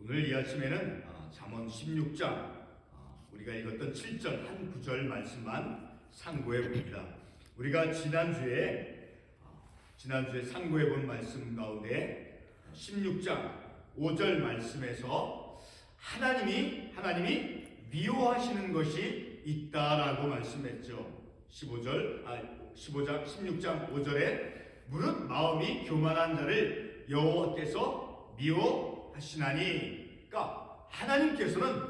오늘 이 아침에는 잠언 16장 우리가 읽었던 7절 한 구절 말씀만 상고해 봅니다. 우리가 지난주에 상고해 본 말씀 가운데 16장 5절 말씀에서 하나님이 미워하시는 것이 있다라고 말씀했죠. 16장 5절에 무릇 마음이 교만한 자를 여호와께서 미워하시나니, 그러니까 하나님께서는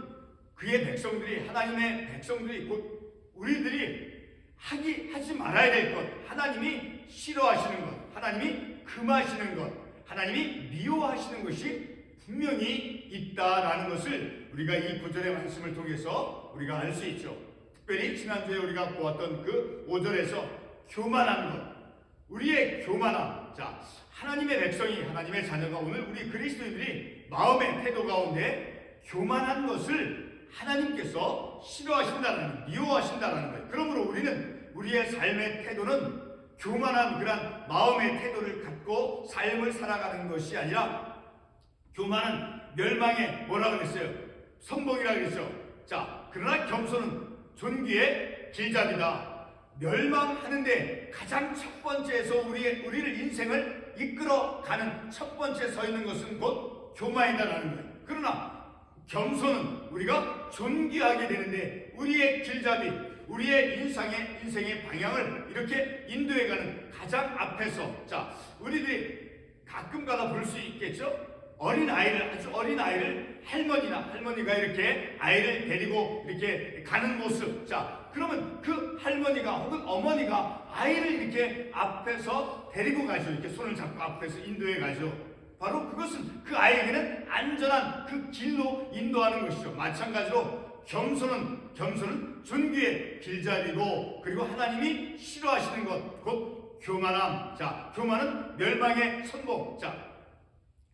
그의 백성들이, 하나님의 백성들이 곧 우리들이 하지 말아야 될 것, 하나님이 싫어하시는 것, 하나님이 금하시는 것, 하나님이 미워하시는 것이 분명히 있다라는 것을 우리가 이 구절의 말씀을 통해서 우리가 알 수 있죠. 특별히 지난주에 우리가 보았던 그 5절에서 교만한 것, 우리의 교만함. 자, 하나님의 백성이, 하나님의 자녀가, 오늘 우리 그리스도인들이 마음의 태도 가운데 교만한 것을 하나님께서 싫어하신다는, 미워하신다는 거예요. 그러므로 우리는 우리의 삶의 태도는 교만한 그런 마음의 태도를 갖고 삶을 살아가는 것이 아니라, 교만은 멸망의 뭐라 그랬어요? 선봉이라 그랬죠. 자, 그러나 겸손은 존귀의 길잡이다. 멸망하는데 가장 첫 번째에서 우리를 인생을 이끌어가는 첫 번째 서 있는 것은 곧 교만이다라는 거예요. 그러나 겸손은 우리가 존귀하게 되는데 우리의 길잡이, 우리의 인생의 방향을 이렇게 인도해가는 가장 앞에서, 자, 우리들이 가끔가다 볼 수 있겠죠? 아주 어린 아이를 할머니가 이렇게 아이를 데리고 이렇게 가는 모습. 자, 그러면 그 할머니가 혹은 어머니가 아이를 이렇게 앞에서 데리고 가죠. 이렇게 손을 잡고 앞에서 인도해 가죠. 바로 그것은 그 아이에게는 안전한 그 길로 인도하는 것이죠. 마찬가지로 겸손은 존귀의 길잡이고, 그리고 하나님이 싫어하시는 것, 곧 교만함. 자, 교만은 멸망의 선봉. 자,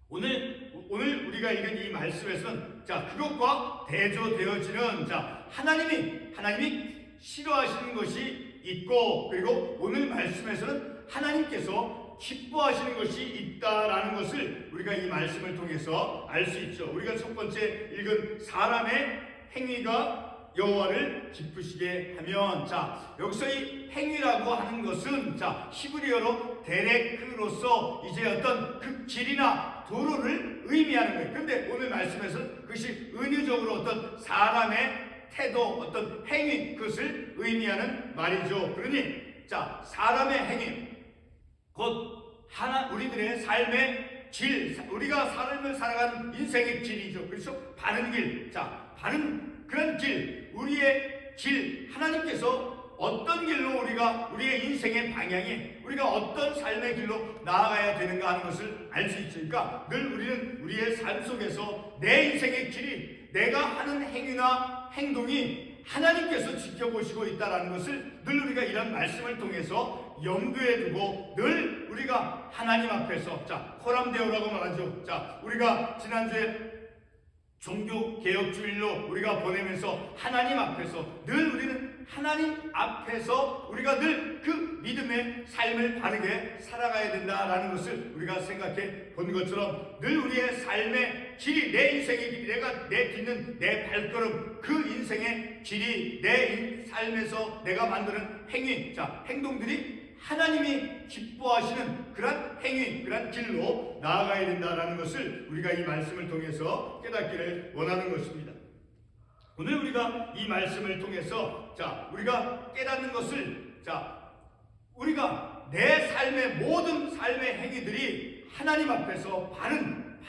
오늘 우리가 읽은 이 말씀에서는, 자, 그것과 대조되어지는, 자, 하나님이 싫어하시는 것이 있고, 그리고 오늘 말씀에서는 하나님께서 기뻐하시는 것이 있다라는 것을 우리가 이 말씀을 통해서 알 수 있죠. 우리가 첫 번째 읽은 사람의 행위가 여호와를 기쁘시게 하면, 자, 여기서 이 행위라고 하는 것은, 자, 히브리어로 데레크로서 이제 어떤 그 길이나 도로를 의미하는 거예요. 그런데 오늘 말씀에서는 그것이 은유적으로 어떤 사람의 태도, 어떤 행위, 그것을 의미하는 말이죠. 그러니, 자, 사람의 행위, 곧 우리들의 삶의 길, 우리가 삶을 살아가는 인생의 길이죠. 그렇죠? 바른 길. 자, 바른 그런 길, 우리의 길, 하나님께서 어떤 길로 우리의 인생의 방향이, 우리가 어떤 삶의 길로 나아가야 되는가 하는 것을 알 수 있으니까 늘 우리는 우리의 삶 속에서 내 인생의 길이, 내가 하는 행위나 행동이 하나님께서 지켜보시고 있다는 것을 늘 우리가 이런 말씀을 통해서 염두에 두고 늘 우리가 하나님 앞에서, 자, 코람데오라고 말하죠. 자, 우리가 지난주에 종교개혁주일로 우리가 보내면서 하나님 앞에서 늘 우리는 하나님 앞에서 우리가 늘 그 믿음의 삶을 바르게 살아가야 된다라는 것을 우리가 생각해 본 것처럼 늘 우리의 삶의 길이, 내 인생의 길이, 내가 딛는 내 발걸음, 그 인생의 길이, 내 삶에서 내가 만드는 행위, 자, 행동들이 하나님이 기뻐하시는 그런 행위, 그런 길로 나아가야 된다라는 것을 우리가 이 말씀을 통해서 깨닫기를 원하는 것입니다. 오늘 우리가 이 말씀을 통해서, 자, 우리가 깨닫는 것을, 자, 우리가 내 삶의 모든 삶의 행위들이 하나님 앞에서 바른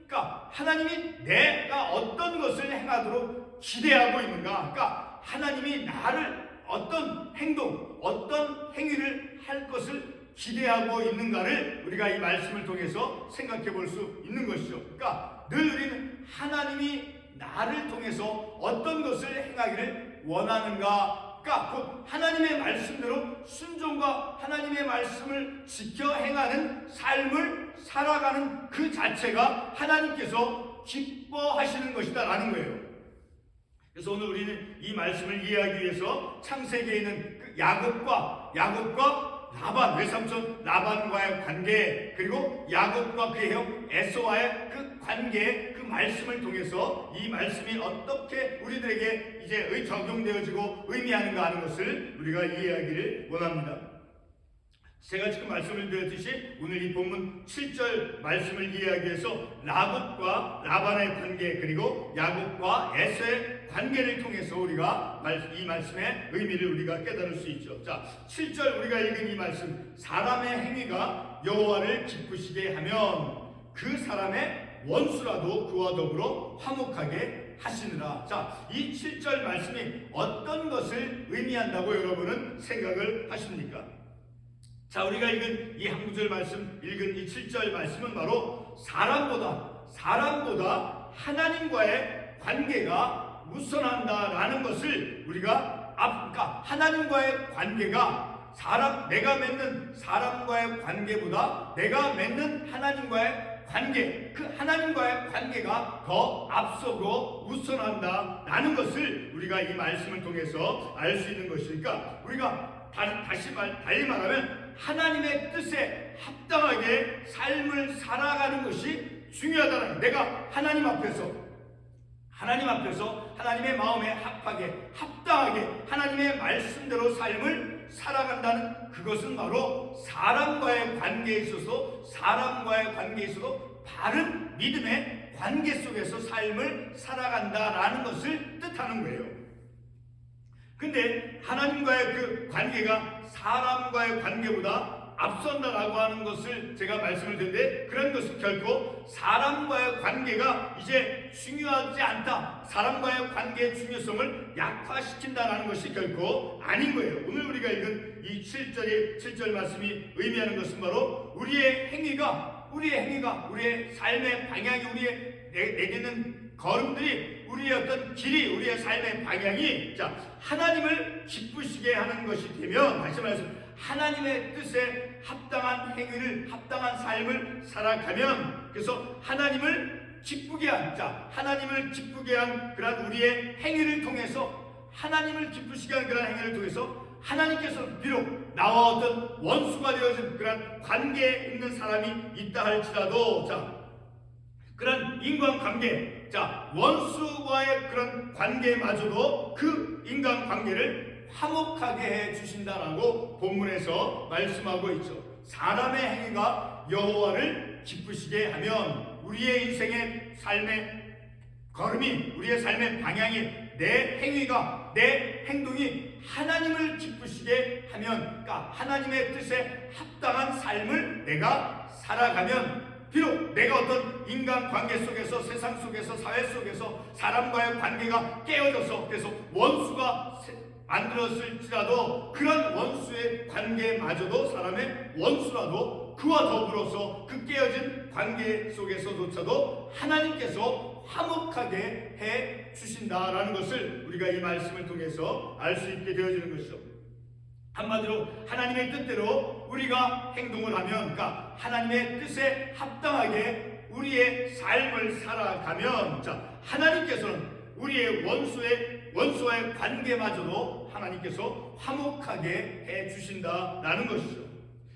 그러니까 하나님이 내가 어떤 것을 행하도록 기대하고 있는가, 그러니까 하나님이 나를 어떤 행동, 어떤 행위를 할 것을 기대하고 있는가를 우리가 이 말씀을 통해서 생각해 볼 수 있는 것이죠. 그러니까 늘 우리는 하나님이 나를 통해서 어떤 것을 행하기를 원하는가, 그러니까 곧 하나님의 말씀대로 순종과 하나님의 말씀을 지켜 행하는 삶을 살아가는 그 자체가 하나님께서 기뻐하시는 것이다라는 거예요. 그래서 오늘 우리는 이 말씀을 이해하기 위해서 창세기에 있는 그 야곱과 라반, 외삼촌 라반과의 관계, 그리고 야곱과 그의 형 에서와의 그 관계, 그 말씀을 통해서 이 말씀이 어떻게 우리들에게 이제 적용되어지고 의미하는가 하는 것을 우리가 이해하기를 원합니다. 제가 지금 말씀을 드렸듯이 오늘 이 본문 7절 말씀을 이해하기 위해서 라곱과 라반의 관계, 그리고 야곱과 에서의 관계를 통해서 우리가 이 말씀의 의미를 우리가 깨달을 수 있죠. 자, 7절 우리가 읽은 이 말씀, 사람의 행위가 여호와를 기쁘시게 하면 그 사람의 원수라도 그와 더불어 화목하게 하시느라. 자, 이 7절 말씀이 어떤 것을 의미한다고 여러분은 생각을 하십니까? 자, 우리가 읽은 이 한 구절 말씀, 읽은 이 7절 말씀은 바로 사람보다 하나님과의 관계가 우선한다라는 것을 우리가 그러니까 하나님과의 관계가 내가 맺는 사람과의 관계보다 내가 맺는 하나님과의 관계, 그 하나님과의 관계가 더 앞서고 우선한다라는 것을 우리가 이 말씀을 통해서 알 수 있는 것이니까, 우리가 달리 말하면 하나님의 뜻에 합당하게 삶을 살아가는 것이 중요하다는, 내가 하나님 앞에서 하나님의 마음에 합당하게 하나님의 말씀대로 삶을 살아간다는, 그것은 바로 사람과의 관계에 있어서 바른 믿음의 관계 속에서 삶을 살아간다라는 것을 뜻하는 거예요. 근데 하나님과의 그 관계가 사람과의 관계보다 앞선다라고 하는 것을 제가 말씀을 드렸는데, 그런 것은 결코 사람과의 관계가 이제 중요하지 않다, 사람과의 관계의 중요성을 약화시킨다라는 것이 결코 아닌 거예요. 오늘 우리가 읽은 이 7절 말씀이 의미하는 것은 바로 우리의 행위가 우리의 삶의 방향이, 내딛는 걸음들이, 우리의 어떤 길이, 우리의 삶의 방향이 하나님을 기쁘시게 하는 것이 되면, 다시 말해서 하나님의 뜻에 합당한 행위를, 합당한 삶을 살아가면, 그래서 하나님을 기쁘게 한 그런 우리의 행위를 통해서, 하나님을 기쁘시게 하는 그런 행위를 통해서 하나님께서 비록 나와 어떤 원수가 되어진 그런 관계에 있는 사람이 있다 할지라도, 그런 인간관계, 원수와의 그런 관계마저도 그 인간관계를 화목하게 해 주신다라고 본문에서 말씀하고 있죠. 사람의 행위가 여호와를 기쁘시게 하면, 우리의 인생의 삶의 걸음이, 우리의 삶의 방향이, 내 행위가, 내 행동이 하나님을 기쁘시게 하면, 그러니까 하나님의 뜻에 합당한 삶을 내가 살아가면, 비록 내가 어떤 인간관계 속에서, 세상 속에서, 사회 속에서 사람과의 관계가 깨어져서 그래서 원수가 만들었을지라도, 그런 원수의 관계마저도, 사람의 원수라도 그와 더불어서 그 깨어진 관계 속에서조차도 하나님께서 화목하게 해 주신다라는 것을 우리가 이 말씀을 통해서 알 수 있게 되어지는 것이죠. 한마디로 하나님의 뜻대로 우리가 행동을 하면, 그러니까 하나님의 뜻에 합당하게 우리의 삶을 살아가면, 하나님께서는 우리의 원수와의 관계마저도 하나님께서 화목하게 해 주신다라는 것이죠.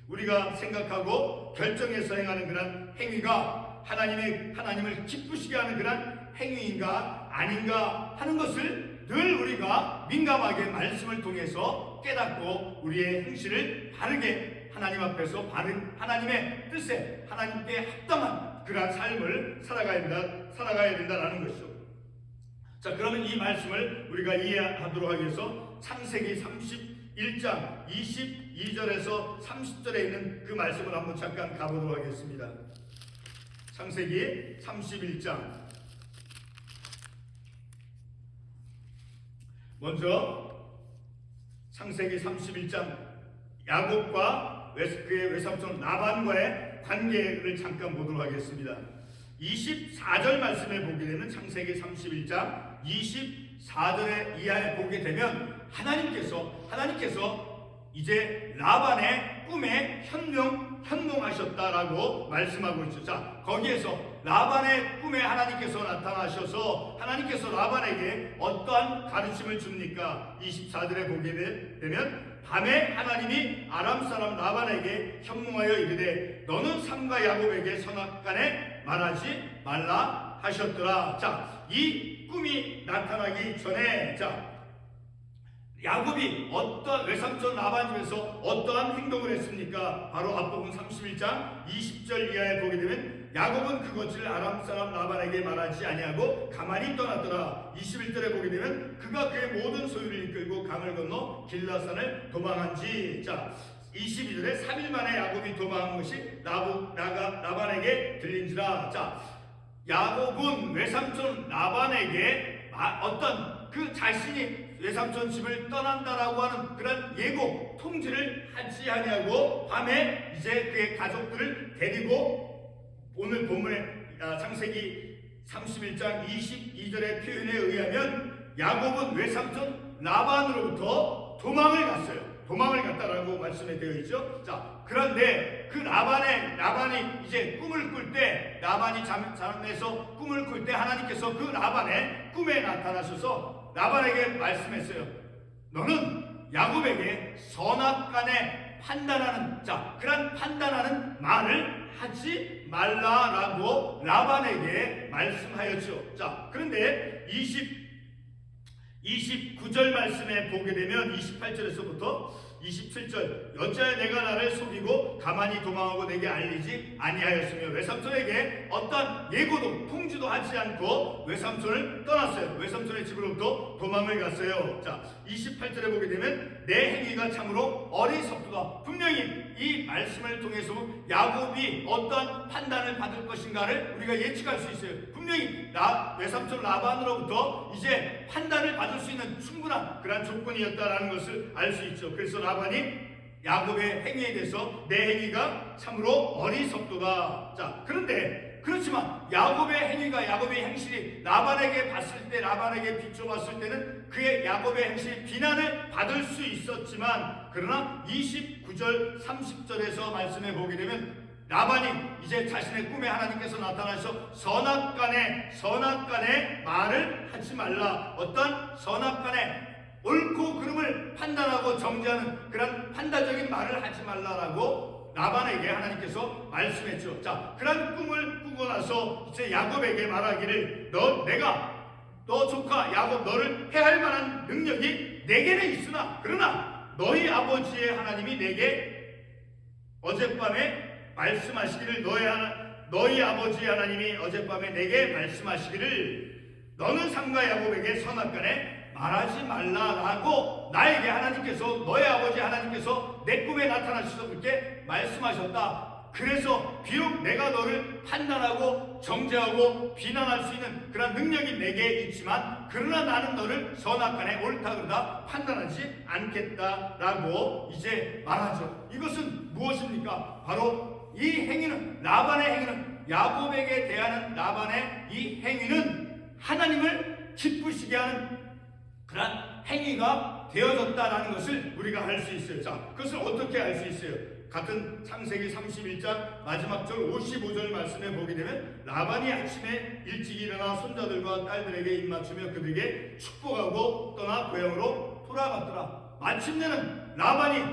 우리가 생각하고 결정해서 행하는 그런 행위가 하나님을 기쁘시게 하는 그런 행위인가 아닌가 하는 것을 늘 우리가 민감하게 말씀을 통해서 깨닫고 우리의 행실을 바르게 하나님 앞에서 바른 하나님의 뜻에, 하나님께 합당한 그러한 삶을 살아가야 된다라는 것이죠. 그러면 이 말씀을 우리가 이해하도록 하기 위해서 창세기 31장 22절에서 30절에 있는 그 말씀을 한번 잠깐 가보도록 하겠습니다. 창세기 31장, 먼저 창세기 31장 야곱과 그의 외삼촌 라반과의 관계를 잠깐 보도록 하겠습니다. 24절 말씀에 보게 되면, 창세기 31장 24절에 이하에 보게 되면 하나님께서 이제 라반의 꿈에 현몽하셨다라고 말씀하고 있죠. 거기에서 라반의 꿈에 하나님께서 나타나셔서 하나님께서 라반에게 어떠한 가르침을 줍니까? 24절에 보게 되면 밤에 하나님이 아람 사람 라반에게 현몽하여 이르되 너는 삼가 야곱에게 선악간에 말하지 말라 하셨더라. 자, 이 꿈이 나타나기 전에 야곱이 어떤 외삼촌 라반 집에서 어떠한 행동을 했습니까? 바로 앞부분 31장 20절 이하에 보게 되면 야곱은 그것을 아람 사람 라반에게 말하지 아니하고 가만히 떠났더라. 21절에 보게 되면 그가 그의 모든 소유를 이끌고 강을 건너 길라산을 도망한지. 자, 22절에 3일 만에 야곱이 도망한 것이 라반에게 들린지라. 자, 야곱은 외삼촌 라반에게 어떤 그 자신이 외삼촌 집을 떠난다라고 하는 그런 예고 통지를 하지 아니하고 밤에 이제 그의 가족들을 데리고 오늘 본문의 창세기 31장 22절의 표현에 의하면 야곱은 외삼촌 라반으로부터 도망을 갔어요. 도망을 갔다라고 말씀에 되어 있죠. 자, 그런데 그 라반이 이제 꿈을 꿀 때, 라반이 잠에서 꿈을 꿀 때 하나님께서 그 라반의 꿈에 나타나셔서 라반에게 말씀했어요. 너는 야곱에게 선악간에 판단하는 그런 판단하는 말을 하지 말라라고 라반에게 말씀하였죠. 자, 그런데 29절 말씀에 보게 되면 28절에서부터 27절 어찌하여 내가 나를 속이고 가만히 도망하고 내게 알리지 아니하였으며 외삼촌에게 어떤 예고도 통지도 하지 않고 외삼촌을 떠났어요. 외삼촌의 집으로부터 도망을 갔어요. 자, 28절에 보게 되면 내 행위가 참으로 어리석도다. 분명히 이 말씀을 통해서 야곱이 어떤 판단을 받을 것인가를 우리가 예측할 수 있어요. 분명히 외삼촌 라반으로부터 이제 판단을 받을 수 있는 충분한 그런 조건이었다라는 것을 알 수 있죠. 그래서 라반이 야곱의 행위에 대해서 내 행위가 참으로 어리석도다. 자, 그런데 그렇지만 야곱의 행실이 라반에게 봤을 때, 라반에게 비춰봤을 때는 그의 야곱의 행실이 비난을 받을 수 있었지만, 그러나 29절 30절에서 말씀해 보게 되면 라반이 이제 자신의 꿈에 하나님께서 나타나셔서 선악간에 말을 하지 말라. 어떤 선악간에 옳고 그름을 판단하고 정죄하는 그런 판단적인 말을 하지 말라라고 라반에게 하나님께서 말씀했죠. 자, 그런 꿈을 꾸고 나서 이제 야곱에게 말하기를 너 조카 야곱 너를 해할 만한 능력이 내게는 있으나 그러나 너희 아버지의 하나님이 내게 어젯밤에 말씀하시기를 너희 아버지 하나님이 어젯밤에 내게 말씀하시기를 너는 삼가 야곱에게 선악간에 말하지 말라라고 나에게 하나님께서 너희 아버지 하나님께서 내 꿈에 나타나셔서 그렇게 말씀하셨다. 그래서 비록 내가 너를 판단하고 정죄하고 비난할 수 있는 그런 능력이 내게 있지만 그러나 나는 너를 선악간에 옳다 그러다 판단하지 않겠다라고 이제 말하죠. 이것은 무엇입니까? 바로 이 행위는 라반의 행위는 야곱에게 대하는 라반의 이 행위는 하나님을 기쁘시게 하는 그런 행위가 되어졌다라는 것을 우리가 알 수 있어요. 자, 그것을 어떻게 알 수 있어요? 같은 창세기 31장 마지막 절 55절 말씀에 보게 되면 라반이 아침에 일찍 일어나 손자들과 딸들에게 입맞추며 그들에게 축복하고 떠나 고향으로 돌아갔더라. 마침내는 라반이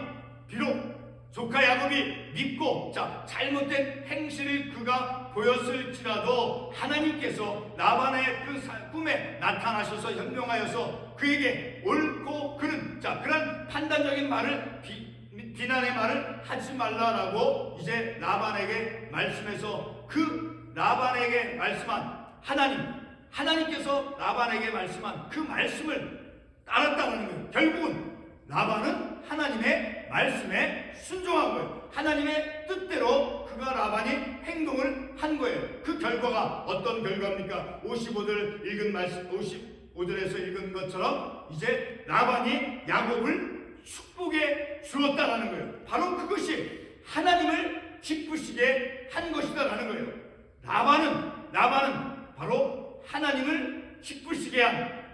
비록 조카 야곱이 믿고 잘못된 행실을 그가 보였을지라도 하나님께서 라반의 그 꿈에 나타나셔서 현명하여서 그에게 옳고 그른 그런 판단적인 말을 비난의 말을 하지 말라라고 이제 라반에게 말씀해서 그 라반에게 말씀한 하나님께서 라반에게 말씀한 그 말씀을 따랐다는 거예요. 결국은 라반은 하나님의 말씀에 순종한 거예요. 하나님의 뜻대로 그가 라반이 행동을 한 거예요. 그 결과가 어떤 결과입니까? 55절 읽은 말씀 55절에서 읽은 것처럼 이제 라반이 야곱을 축복해 주었다라는 거예요. 바로 그것이 하나님을 기쁘시게 한 것이다라는 거예요. 라반은 바로 하나님을 기쁘시게 한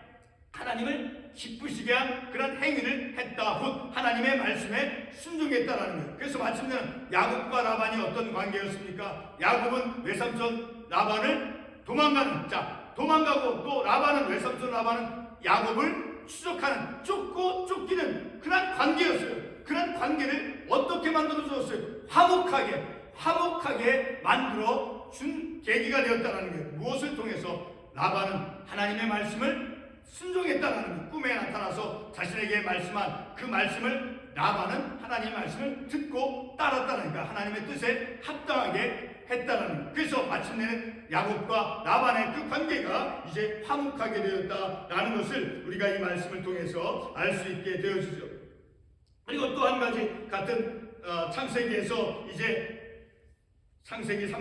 그런 행위를 했다. 곧 하나님의 말씀에 순종했다라는 거예요. 그래서 마침내는 야곱과 라반이 어떤 관계였습니까? 야곱은 외삼촌 라반을 도망가고 또 외삼촌 라반은 야곱을 추적하는, 쫓고 쫓기는 그런 관계였어요. 그런 관계를 어떻게 만들어 주었어요? 화목하게 만들어 준 계기가 되었다는 거예요. 무엇을 통해서? 라반은 하나님의 말씀을 순종했다는 것. 꿈에 나타나서 자신에게 말씀한 그 말씀을 라반은 하나님의 말씀을 듣고 따랐다는 것. 하나님의 뜻에 합당하게 했다는 것. 그래서 마침내는 야곱과 라반의 그 관계가 이제 화목하게 되었다라는 것을 우리가 이 말씀을 통해서 알 수 있게 되어지죠. 그리고 또 한 가지 같은 창세기에서 이제 창세기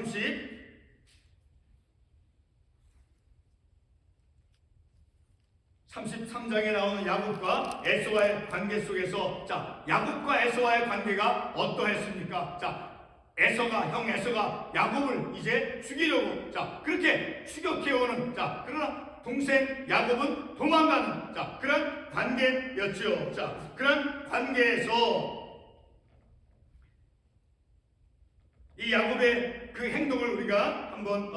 33장에 나오는 야곱과 에서와의 관계 속에서, 자, 야곱과 에서와의 관계가 어떠했습니까? 자, 형 에서가 야곱을 이제 죽이려고, 자, 그렇게 추격해오는, 자, 그러나 동생 야곱은 도망가는, 자, 그런 관계였죠. 자, 그런 관계에서 이 야곱의 그 행동을 우리가 한번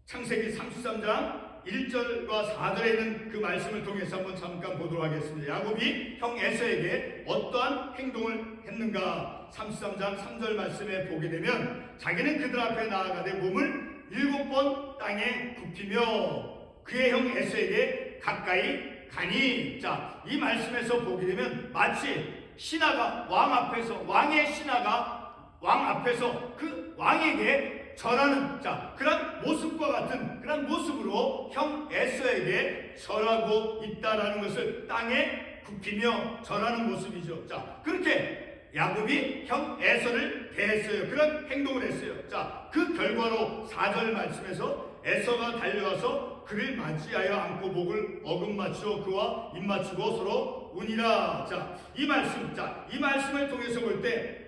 창세기 33장 1절과 4절에 있는 그 말씀을 통해서 한번 잠깐 보도록 하겠습니다. 야곱이 형 에서에게 어떠한 행동을 했는가? 33장 3절 말씀에 보게 되면, 자기는 그들 앞에 나아가되 몸을 7번 땅에 굽히며 그의 형 에서에게 가까이 가니. 자, 이 말씀에서 보게 되면 마치 신하가 왕의 신하가 왕 앞에서 그 왕에게 절하는, 자, 그런 모습과 같은 그런 모습으로 형 에서에게 절하고 있다라는 것을, 땅에 굽히며 절하는 모습이죠. 자, 그렇게 야곱이 형 에서를 대했어요. 그런 행동을 했어요. 자, 그 결과로 4절 말씀에서 에서가 달려와서 그를 맞이하여 안고 목을 어긋맞추어 그와 입맞추고 서로 우니라. 자, 이 말씀을 통해서 볼 때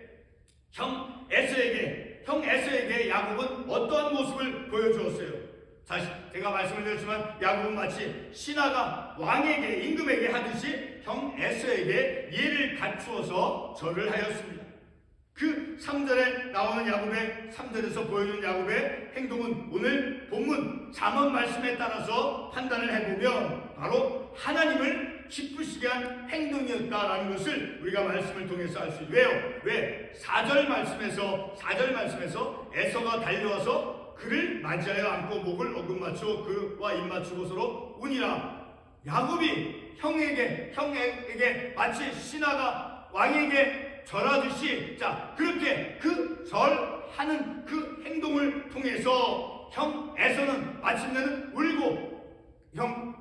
형 에서에게 야곱은 어떠한 모습을 보여주었어요? 다시 제가 말씀을 드렸지만 야곱은 마치 신하가 왕에게, 임금에게 하듯이 형 에서에게 예를 갖추어서 절을 하였습니다. 그 3절에 나오는 야곱의, 3절에서 보여주는 야곱의 행동은 오늘 본문 잠언 말씀에 따라서 판단을 해보면 바로 하나님을 기쁘시게 한 행동이었다라는 것을 우리가 말씀을 통해서 알 수 있어요. 왜요? 왜? 4절 말씀에서 에서가 달려와서 그를 맞이하여 안고 목을 어긋맞추어 그와 입맞추고 서로 우니라. 야곱이 형에게 마치 신하가 왕에게 절하듯이, 자, 그렇게 그 절하는 그 행동을 통해서 형 에서는 마침내는 울고, 형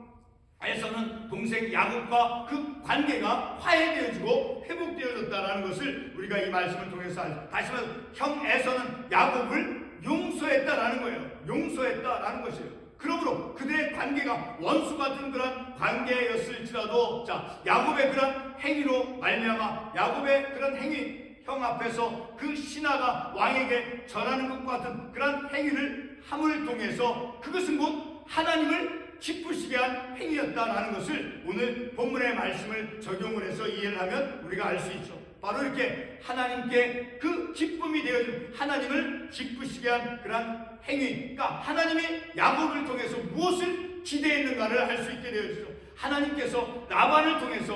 에서는 동생 야곱과 그 관계가 화해되어지고 회복되어졌다라는 것을 우리가 이 말씀을 통해서 알죠. 다시 말해서 형 에서는 야곱을 용서했다라는 거예요. 용서했다라는 것이에요. 그러므로 그들의 관계가 원수 같은 그런 관계였을지라도, 자, 야곱의 그런 행위로 말미암아, 야곱의 그런 행위, 형 앞에서 그 신하가 왕에게 절하는 것과 같은 그런 행위를 함을 통해서 그것은 곧 하나님을 기쁘시게 한 행위였다라는 것을 오늘 본문의 말씀을 적용을 해서 이해를 하면 우리가 알 수 있죠. 바로 이렇게 하나님께 그 기쁨이 되어진, 하나님을 기쁘시게 한 그런 행위, 그러니까 하나님이 야곱을 통해서 무엇을 기대했는가를 할 수 있게 되어지죠. 하나님께서 라반을 통해서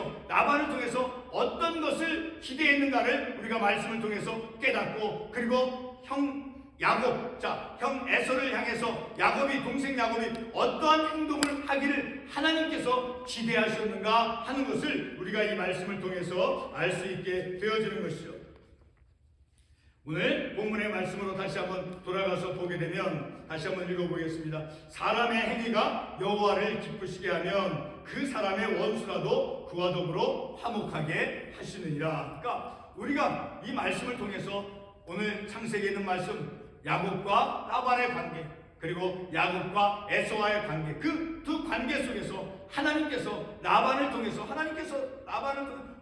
어떤 것을 기대했는가를 우리가 말씀을 통해서 깨닫고, 그리고 형 에서를 향해서 동생 야곱이 어떠한 행동을 하기를 하나님께서 기대하셨는가 하는 것을 우리가 이 말씀을 통해서 알 수 있게 되어지는 것이죠. 오늘 본문의 말씀으로 다시 한번 돌아가서 보게 되면, 다시 한번 읽어보겠습니다. 사람의 행위가 여호와를 기쁘시게 하면 그 사람의 원수라도 그와 더불어 화목하게 하시느니라. 그러니까 우리가 이 말씀을 통해서 오늘 창세기에 있는 말씀, 야곱과 라반의 관계, 그리고 야곱과 에서와의 관계, 그 두 관계 속에서 하나님께서 라반을 통해서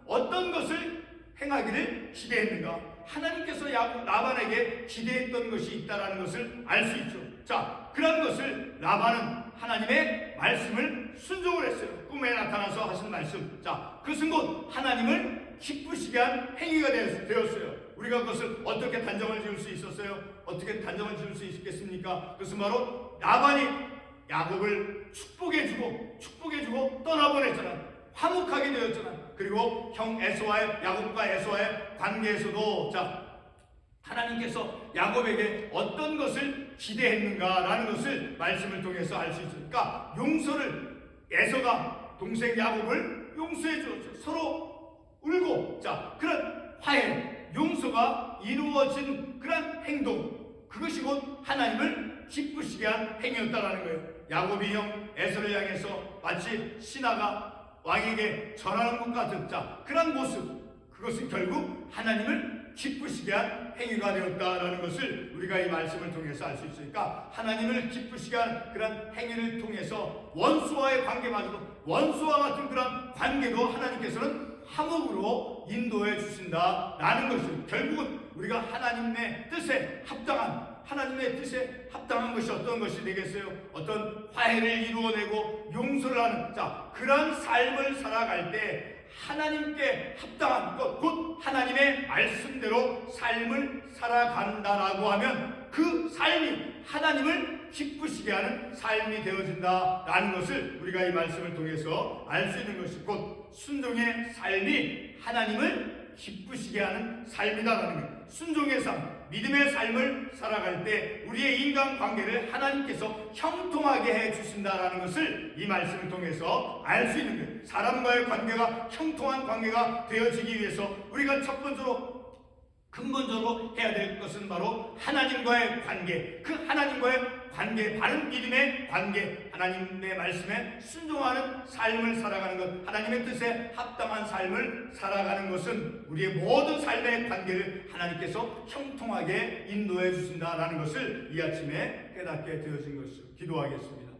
어떤 것을 행하기를 기대했는가? 하나님께서 라반에게 기대했던 것이 있다라는 것을 알 수 있죠. 자, 그런 것을 라반은 하나님의 말씀을 순종을 했어요. 꿈에 나타나서 하신 말씀. 자, 그것은 곧 하나님을 기쁘시게 한 행위가 되었어요. 우리가 그것을 어떻게 단정을 지을 수 있었어요? 어떻게 단정을 지을 수 있겠습니까? 그것은 바로 라반이 야곱을 축복해주고 떠나보냈잖아. 화목하게 되었잖아. 그리고 형 에서와의 야곱과 에서와의 관계에서도 하나님께서 야곱에게 어떤 것을 기대했는가라는 것을 말씀을 통해서 알 수 있으니까 용서를 에서가 동생 야곱을 용서해 주었죠. 서로 울고 그런 화해 용서가 이루어진 그런 행동, 그것이 곧 하나님을 기쁘시게 한 행위였다라는 거예요. 야곱이 형 에서를 향해서 마치 신하가 왕에게 전하는 것 같은 그런 모습, 그것은 결국 하나님을 기쁘시게 한 행위가 되었다라는 것을 우리가 이 말씀을 통해서 알 수 있으니까, 하나님을 기쁘시게 한 그런 행위를 통해서 원수와의 관계마저도, 원수와 같은 그런 관계도 하나님께서는 화목으로 인도해 주신다라는 것을, 결국은 우리가 하나님의 뜻에 합당한 것이 어떤 것이 되겠어요? 어떤 화해를 이루어내고 용서를 하는 그런 삶을 살아갈 때 하나님께 합당한 것, 곧 하나님의 말씀대로 삶을 살아간다라고 하면 그 삶이 하나님을 기쁘시게 하는 삶이 되어진다라는 것을 우리가 이 말씀을 통해서 알 수 있는 것이, 곧 순종의 삶이 하나님을 기쁘시게 하는 삶이다라는 거예요. 순종의 삶, 믿음의 삶을 살아갈 때 우리의 인간관계를 하나님께서 형통하게 해주신다라는 것을 이 말씀을 통해서 알 수 있는 거예요. 사람과의 관계가 형통한 관계가 되어지기 위해서 우리가 첫 번째로 근본적으로 해야 될 것은 바로 하나님과의 관계, 그 하나님과의 관계, 바른 믿음의 관계, 하나님의 말씀에 순종하는 삶을 살아가는 것, 하나님의 뜻에 합당한 삶을 살아가는 것은 우리의 모든 삶의 관계를 하나님께서 형통하게 인도해 주신다라는 것을 이 아침에 깨닫게 되어진 것을 기도하겠습니다.